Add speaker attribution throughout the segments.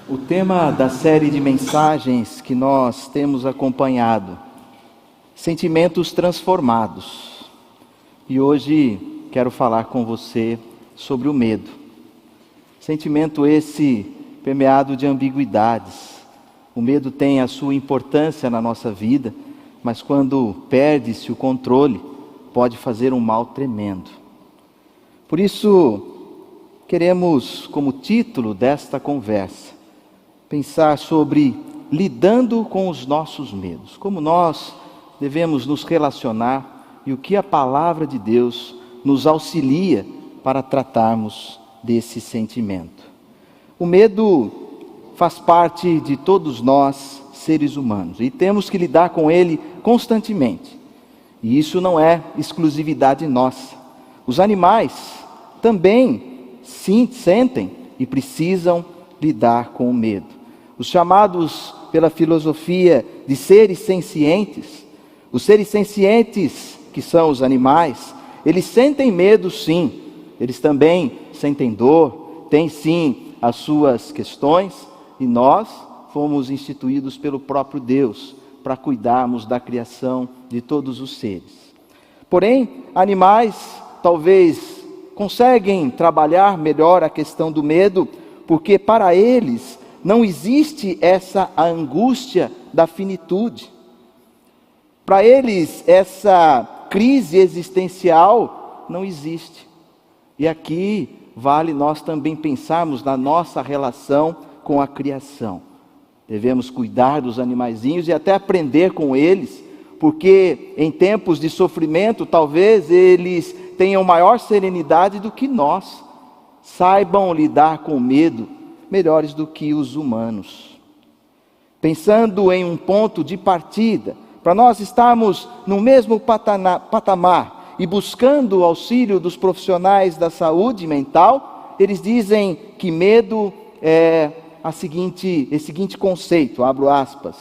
Speaker 1: O tema da série de mensagens que nós temos acompanhado, sentimentos transformados. E hoje quero falar com você sobre o medo. Sentimento esse permeado de ambiguidades. O medo tem a sua importância na nossa vida, mas quando perde-se o controle, pode fazer um mal tremendo. Por isso, queremos, como título desta conversa, pensar sobre lidando com os nossos medos, como nós devemos nos relacionar e o que a palavra de Deus nos auxilia para tratarmos desse sentimento. O medo faz parte de todos nós, seres humanos, e temos que lidar com ele constantemente. E isso não é exclusividade nossa. Os animais também sim sentem e precisam lidar com o medo. Os chamados pela filosofia de seres sencientes, os seres sencientes, que são os animais, eles sentem medo sim, eles também sentem dor, têm sim as suas questões, e nós fomos instituídos pelo próprio Deus para cuidarmos da criação de todos os seres. Porém, animais talvez conseguem trabalhar melhor a questão do medo, porque para eles não existe essa angústia da finitude. Para eles, essa crise existencial não existe. E aqui vale nós também pensarmos na nossa relação com a criação. Devemos cuidar dos animaizinhos e até aprender com eles, porque em tempos de sofrimento, talvez eles tenham maior serenidade do que nós. Saibam lidar com o medo melhores do que os humanos. Pensando em um ponto de partida, para nós estarmos no mesmo patamar e buscando o auxílio dos profissionais da saúde mental, eles dizem que medo é o seguinte conceito, abro aspas,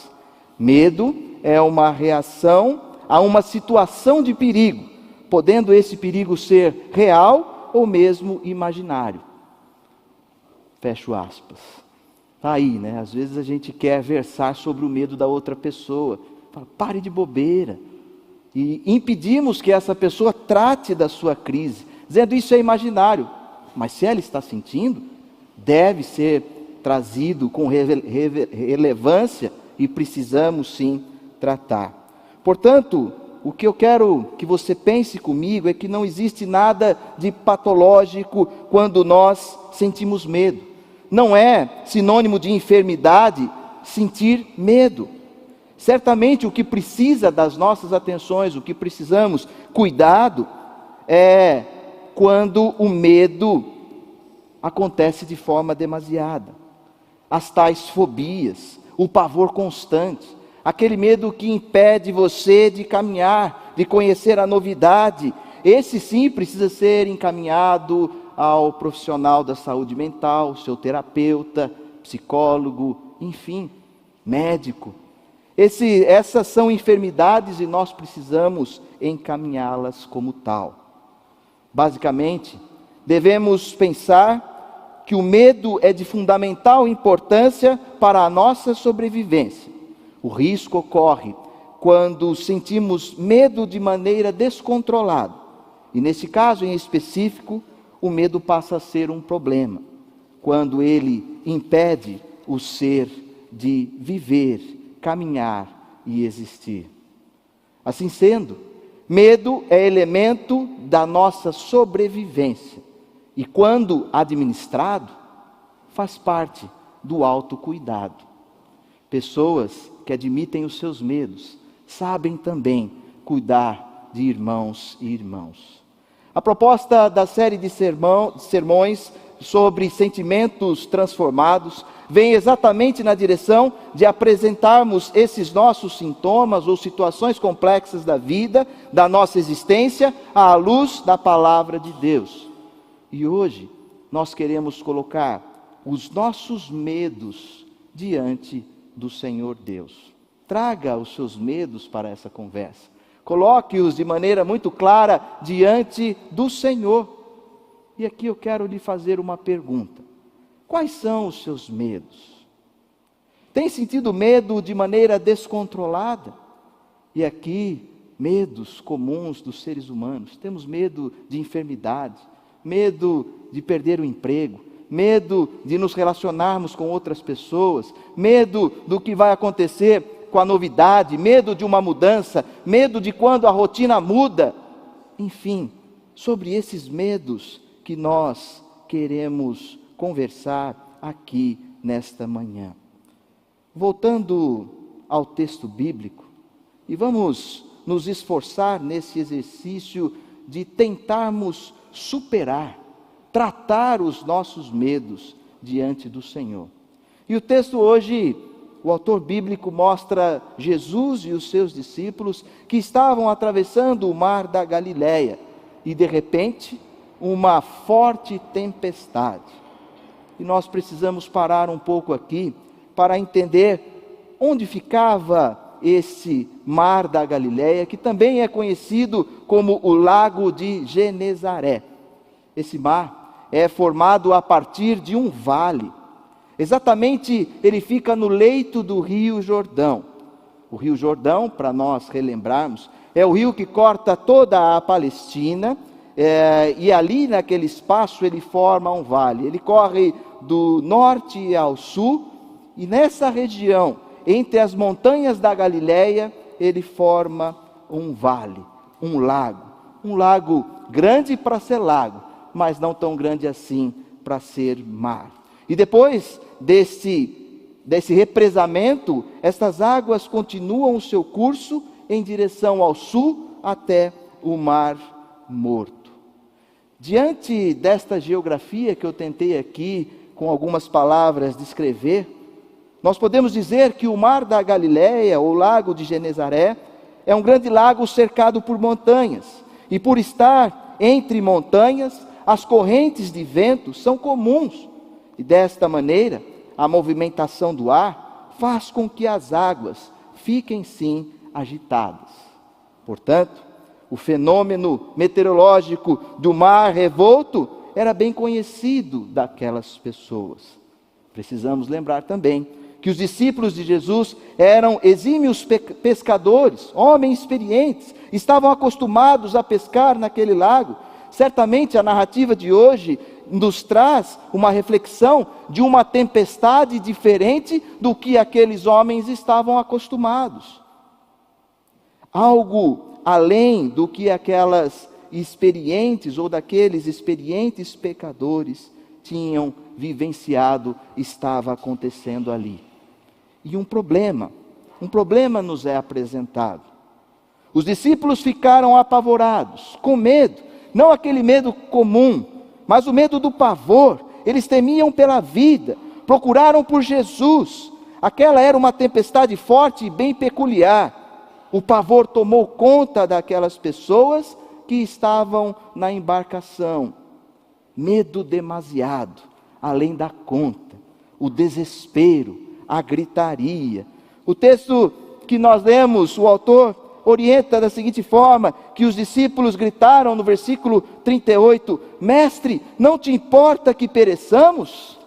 Speaker 1: medo é uma reação a uma situação de perigo, podendo esse perigo ser real ou mesmo imaginário. Fecho aspas. Está aí, né? Às vezes a gente quer versar sobre o medo da outra pessoa. Fala, pare de bobeira. E impedimos que essa pessoa trate da sua crise, dizendo isso é imaginário. Mas se ela está sentindo, deve ser trazido com relevância e precisamos sim tratar. Portanto, o que eu quero que você pense comigo é que não existe nada de patológico quando nós sentimos medo. Não é sinônimo de enfermidade sentir medo. Certamente o que precisa das nossas atenções, o que precisamos cuidado, é quando o medo acontece de forma demasiada. As tais fobias, o pavor constante, aquele medo que impede você de caminhar, de conhecer a novidade, esse sim precisa ser encaminhado ao profissional da saúde mental, seu terapeuta, psicólogo, enfim, médico. Essas são enfermidades e nós precisamos encaminhá-las como tal. Basicamente, devemos pensar que o medo é de fundamental importância para a nossa sobrevivência. O risco ocorre quando sentimos medo de maneira descontrolada. E nesse caso em específico, o medo passa a ser um problema, quando ele impede o ser de viver, caminhar e existir. Assim sendo, medo é elemento da nossa sobrevivência e quando administrado, faz parte do autocuidado. Pessoas que admitem os seus medos sabem também cuidar de irmãos e irmãos. A proposta da série de sermões sobre sentimentos transformados vem exatamente na direção de apresentarmos esses nossos sintomas ou situações complexas da vida, da nossa existência, à luz da palavra de Deus. E hoje nós queremos colocar os nossos medos diante do Senhor Deus. Traga os seus medos para essa conversa. Coloque-os de maneira muito clara diante do Senhor. E aqui eu quero lhe fazer uma pergunta. Quais são os seus medos? Tem sentido medo de maneira descontrolada? E aqui, medos comuns dos seres humanos. Temos medo de enfermidade, medo de perder o emprego, medo de nos relacionarmos com outras pessoas, medo do que vai acontecer com a novidade, medo de uma mudança, medo de quando a rotina muda. Enfim, sobre esses medos que nós queremos conversar aqui nesta manhã. Voltando ao texto bíblico, e vamos nos esforçar nesse exercício de tentarmos superar, tratar os nossos medos diante do Senhor. E o texto hoje, o autor bíblico mostra Jesus e os seus discípulos que estavam atravessando o mar da Galileia e de repente uma forte tempestade. E nós precisamos parar um pouco aqui para entender onde ficava esse mar da Galileia, que também é conhecido como o Lago de Genezaré. Esse mar é formado a partir de um vale. Exatamente, ele fica no leito do Rio Jordão. O Rio Jordão, para nós relembrarmos, é o rio que corta toda a Palestina, e ali naquele espaço ele forma um vale. Ele corre do norte ao sul, e nessa região, entre as montanhas da Galileia, ele forma um vale, um lago grande para ser lago, mas não tão grande assim para ser mar. E depois desse represamento, estas águas continuam o seu curso em direção ao sul até o Mar Morto. Diante desta geografia que eu tentei aqui, com algumas palavras, descrever, nós podemos dizer que o Mar da Galileia, ou Lago de Genezaré, é um grande lago cercado por montanhas. E por estar entre montanhas, as correntes de vento são comuns. E desta maneira, a movimentação do ar faz com que as águas fiquem sim agitadas. Portanto, o fenômeno meteorológico do mar revolto era bem conhecido daquelas pessoas. Precisamos lembrar também que os discípulos de Jesus eram exímios pescadores, homens experientes, estavam acostumados a pescar naquele lago. Certamente a narrativa de hoje nos traz uma reflexão de uma tempestade diferente do que aqueles homens estavam acostumados. Algo além do que aquelas experientes ou daqueles experientes pecadores tinham vivenciado, estava acontecendo ali. E um problema nos é apresentado. Os discípulos ficaram apavorados, com medo, não aquele medo comum, mas o medo do pavor. Eles temiam pela vida, procuraram por Jesus. Aquela era uma tempestade forte e bem peculiar. O pavor tomou conta daquelas pessoas que estavam na embarcação. Medo demasiado, além da conta, o desespero, a gritaria. O texto que nós lemos, o autor orienta da seguinte forma, que os discípulos gritaram no versículo 38, Mestre, não te importa que pereçamos?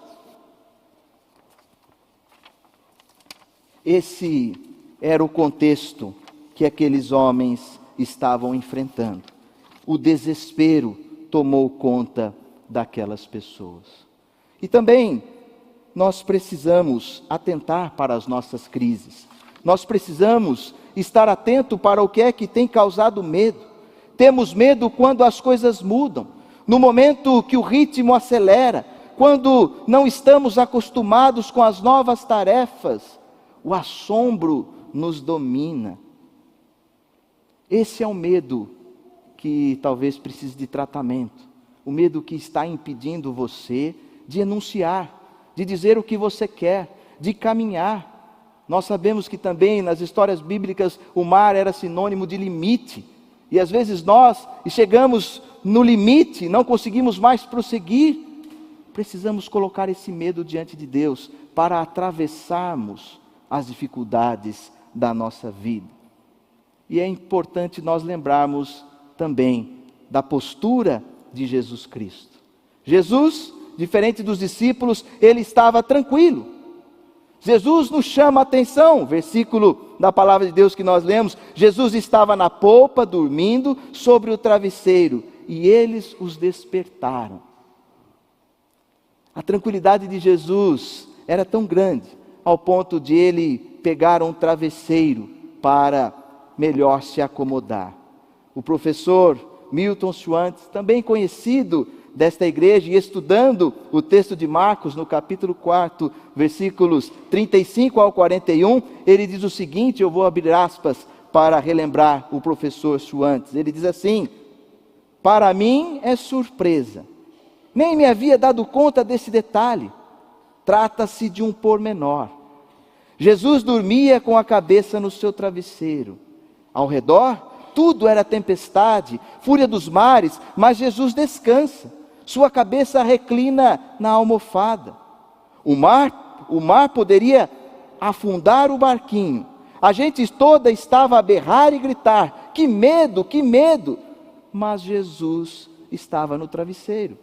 Speaker 1: Esse era o contexto que aqueles homens estavam enfrentando. O desespero tomou conta daquelas pessoas. E também nós precisamos atentar para as nossas crises. Nós precisamos estar atento para o que é que tem causado medo. Temos medo quando as coisas mudam, no momento que o ritmo acelera, quando não estamos acostumados com as novas tarefas, o assombro nos domina. Esse é o medo que talvez precise de tratamento, o medo que está impedindo você de enunciar, de dizer o que você quer, de caminhar. Nós sabemos que também nas histórias bíblicas o mar era sinônimo de limite. E às vezes nós chegamos no limite, não conseguimos mais prosseguir. Precisamos colocar esse medo diante de Deus para atravessarmos as dificuldades da nossa vida. E é importante nós lembrarmos também da postura de Jesus Cristo. Jesus, diferente dos discípulos, ele estava tranquilo. Jesus nos chama a atenção, versículo da palavra de Deus que nós lemos, Jesus estava na polpa, dormindo sobre o travesseiro, e eles os despertaram. A tranquilidade de Jesus era tão grande, ao ponto de ele pegar um travesseiro para melhor se acomodar. O professor Milton Schwantz, também conhecido desta igreja, e estudando o texto de Marcos, no capítulo 4, versículos 35 ao 41, ele diz o seguinte, eu vou abrir aspas para relembrar o professor Schwantz. Ele diz assim: para mim é surpresa, nem me havia dado conta desse detalhe, trata-se de um pormenor. Jesus dormia com a cabeça no seu travesseiro, ao redor tudo era tempestade, fúria dos mares, mas Jesus descansa, sua cabeça reclina na almofada. O mar poderia afundar o barquinho, a gente toda estava a berrar e gritar, que medo, mas Jesus estava no travesseiro.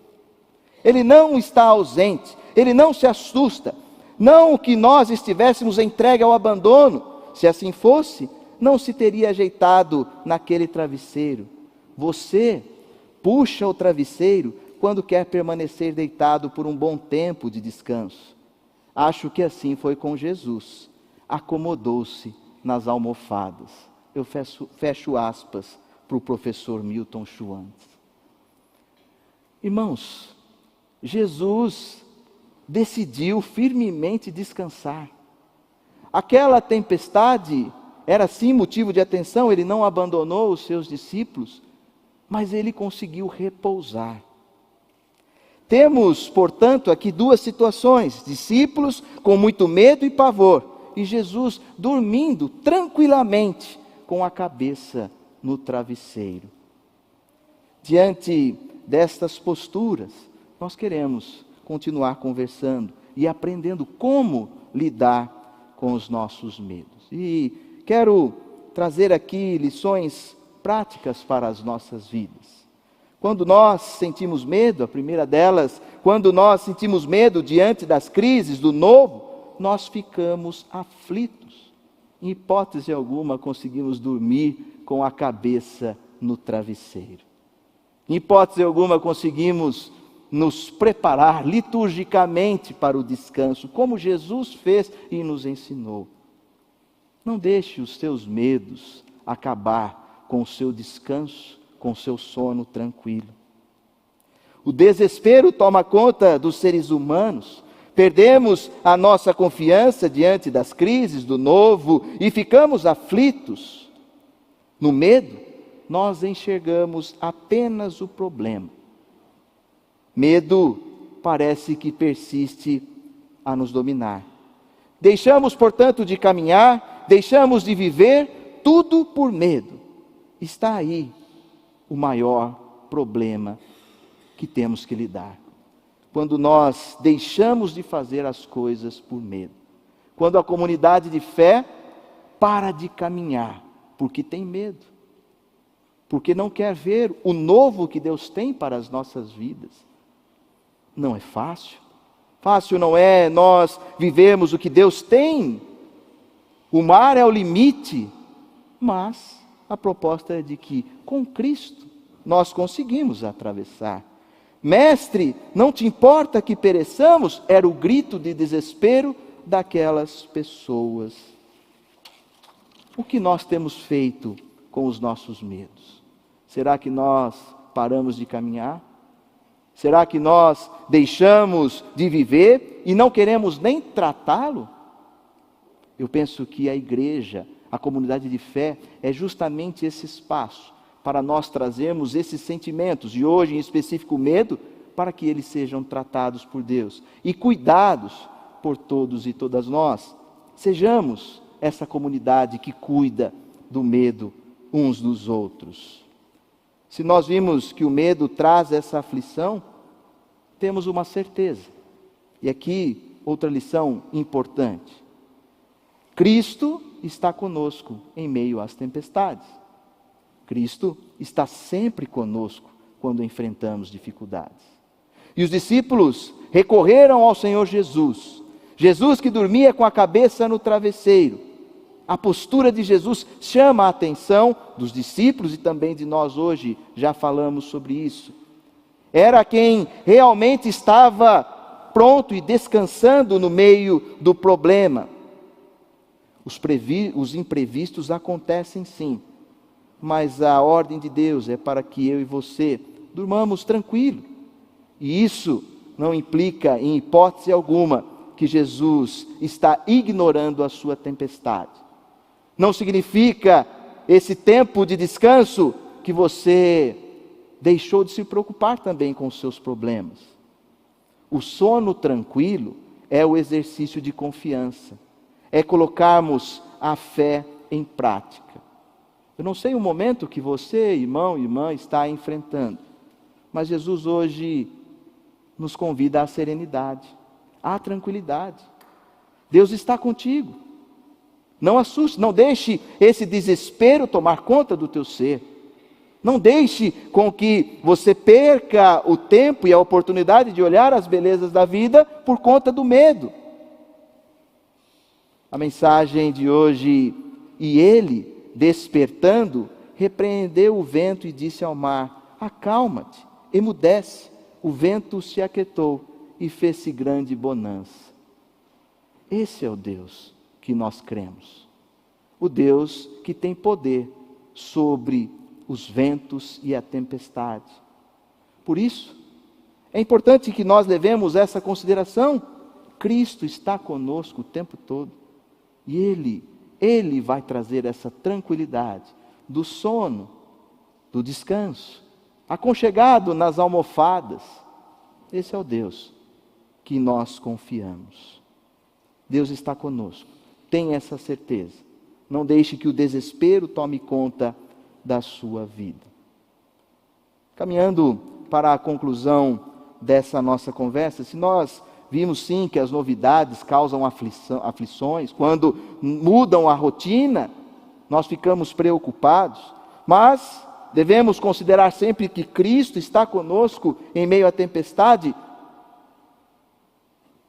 Speaker 1: Ele não está ausente, ele não se assusta, não que nós estivéssemos entregue ao abandono, se assim fosse, não se teria ajeitado naquele travesseiro. Você puxa o travesseiro quando quer permanecer deitado por um bom tempo de descanso. Acho que assim foi com Jesus, acomodou-se nas almofadas. Eu fecho aspas para o professor Milton Schwantz. Irmãos, Jesus decidiu firmemente descansar. Aquela tempestade era sim motivo de atenção, ele não abandonou os seus discípulos, mas ele conseguiu repousar. Temos, portanto, aqui duas situações: discípulos com muito medo e pavor, e Jesus dormindo tranquilamente com a cabeça no travesseiro. Diante destas posturas, nós queremos continuar conversando e aprendendo como lidar com os nossos medos. E quero trazer aqui lições práticas para as nossas vidas. Quando nós sentimos medo, a primeira delas, quando nós sentimos medo diante das crises do novo, nós ficamos aflitos. Em hipótese alguma conseguimos dormir com a cabeça no travesseiro. Em hipótese alguma conseguimos nos preparar liturgicamente para o descanso, como Jesus fez e nos ensinou. Não deixe os seus medos acabar com o seu descanso, com o seu sono tranquilo. O desespero toma conta dos seres humanos. Perdemos a nossa confiança diante das crises do novo e ficamos aflitos. No medo, nós enxergamos apenas o problema. Medo parece que persiste a nos dominar. Deixamos, portanto, de caminhar, deixamos de viver, tudo por medo. Está aí o maior problema que temos que lidar. Quando nós deixamos de fazer as coisas por medo. Quando a comunidade de fé para de caminhar, porque tem medo. Porque não quer ver o novo que Deus tem para as nossas vidas. Não é fácil. Fácil não é nós vivemos o que Deus tem. O mar é o limite. Mas a proposta é de que com Cristo nós conseguimos atravessar. Mestre, não te importa que pereçamos? Era o grito de desespero daquelas pessoas. O que nós temos feito com os nossos medos? Será que nós paramos de caminhar? Será que nós deixamos de viver e não queremos nem tratá-lo? Eu penso que a igreja, a comunidade de fé, é justamente esse espaço para nós trazermos esses sentimentos, e hoje em específico o medo, para que eles sejam tratados por Deus e cuidados por todos e todas nós. Sejamos essa comunidade que cuida do medo uns dos outros. Se nós vimos que o medo traz essa aflição, temos uma certeza. E aqui, outra lição importante. Cristo está conosco em meio às tempestades. Cristo está sempre conosco quando enfrentamos dificuldades. E os discípulos recorreram ao Senhor Jesus. Jesus que dormia com a cabeça no travesseiro. A postura de Jesus chama a atenção dos discípulos e também de nós hoje, já falamos sobre isso. Era quem realmente estava pronto e descansando no meio do problema. Os imprevistos acontecem sim, mas a ordem de Deus é para que eu e você durmamos tranquilo. E isso não implica, em hipótese alguma, que Jesus está ignorando a sua tempestade. Não significa esse tempo de descanso que você deixou de se preocupar também com os seus problemas. O sono tranquilo é o exercício de confiança, é colocarmos a fé em prática. Eu não sei o momento que você, irmão e irmã, está enfrentando, mas Jesus hoje nos convida à serenidade, à tranquilidade. Deus está contigo. Não assuste, não deixe esse desespero tomar conta do teu ser. Não deixe com que você perca o tempo e a oportunidade de olhar as belezas da vida por conta do medo. A mensagem de hoje: e ele, despertando, repreendeu o vento e disse ao mar: acalma-te, emudece. O vento se aquietou e fez-se grande bonança. Esse é o Deus que nós cremos. O Deus que tem poder sobre os ventos e a tempestade. Por isso, é importante que nós levemos essa consideração. Cristo está conosco o tempo todo. E Ele vai trazer essa tranquilidade do sono, do descanso, aconchegado nas almofadas. Esse é o Deus que nós confiamos. Deus está conosco. Tenha essa certeza. Não deixe que o desespero tome conta da sua vida. Caminhando para a conclusão dessa nossa conversa, se nós vimos sim que as novidades causam aflições, quando mudam a rotina, nós ficamos preocupados, mas devemos considerar sempre que Cristo está conosco em meio à tempestade,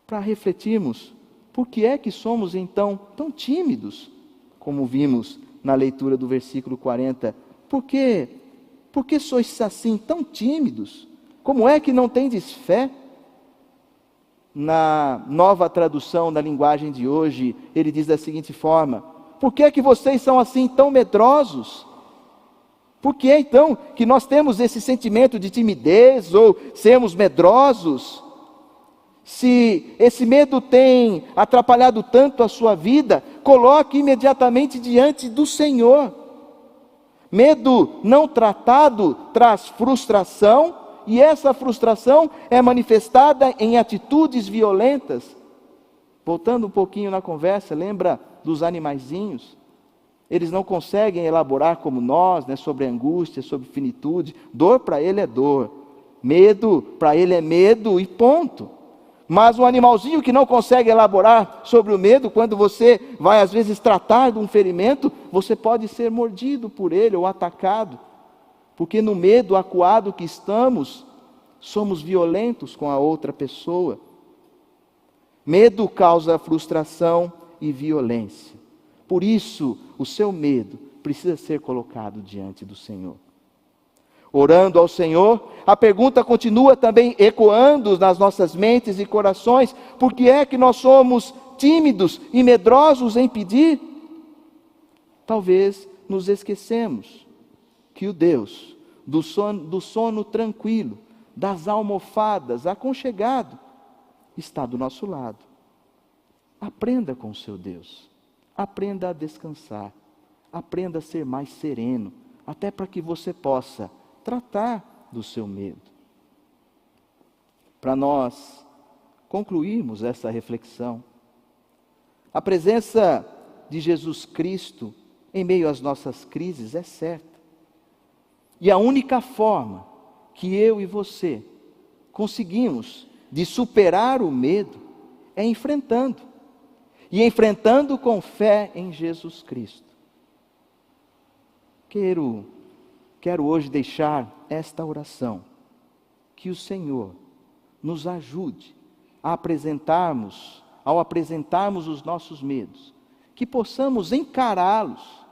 Speaker 1: para refletirmos, por que é que somos então tão tímidos, como vimos na leitura do versículo 40, por que sois assim tão tímidos? Como é que não tendes fé? Na Nova Tradução da linguagem de hoje, ele diz da seguinte forma: por que é que vocês são assim tão medrosos? Por que é então que nós temos esse sentimento de timidez ou sermos medrosos? Se esse medo tem atrapalhado tanto a sua vida, coloque imediatamente diante do Senhor. Medo não tratado traz frustração, e essa frustração é manifestada em atitudes violentas. Voltando um pouquinho na conversa, lembra dos animaizinhos? Eles não conseguem elaborar como nós, sobre angústia, sobre finitude. Dor para ele é dor, medo para ele é medo e ponto. Mas um animalzinho que não consegue elaborar sobre o medo, quando você vai às vezes tratar de um ferimento, você pode ser mordido por ele ou atacado. Porque no medo acuado que estamos, somos violentos com a outra pessoa. Medo causa frustração e violência. Por isso, o seu medo precisa ser colocado diante do Senhor. Orando ao Senhor, a pergunta continua também ecoando nas nossas mentes e corações: por que é que nós somos tímidos e medrosos em pedir? Talvez nos esquecemos que o Deus do sono tranquilo, das almofadas, aconchegado, está do nosso lado. Aprenda com o seu Deus, aprenda a descansar, aprenda a ser mais sereno, até para que você possa tratar do seu medo. Para nós concluirmos essa reflexão, a presença de Jesus Cristo em meio às nossas crises é certa. E a única forma que eu e você conseguimos de superar o medo é enfrentando. e enfrentando com fé em Jesus Cristo. Quero hoje deixar esta oração, que o Senhor nos ajude a ao apresentarmos os nossos medos, que possamos encará-los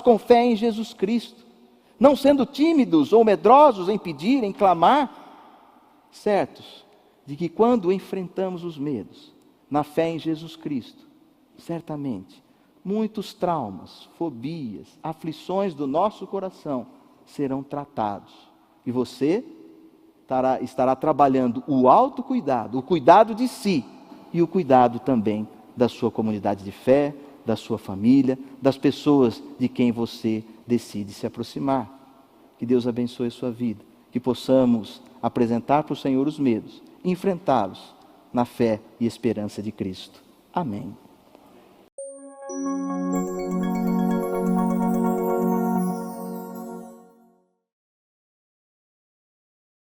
Speaker 1: com fé em Jesus Cristo, não sendo tímidos ou medrosos em pedir, em clamar, certos de que quando enfrentamos os medos, na fé em Jesus Cristo, certamente, muitos traumas, fobias, aflições do nosso coração serão tratados. E você estará trabalhando o autocuidado, o cuidado de si e o cuidado também da sua comunidade de fé, da sua família, das pessoas de quem você decide se aproximar. Que Deus abençoe a sua vida, que possamos apresentar para o Senhor os medos, enfrentá-los na fé e esperança de Cristo. Amém.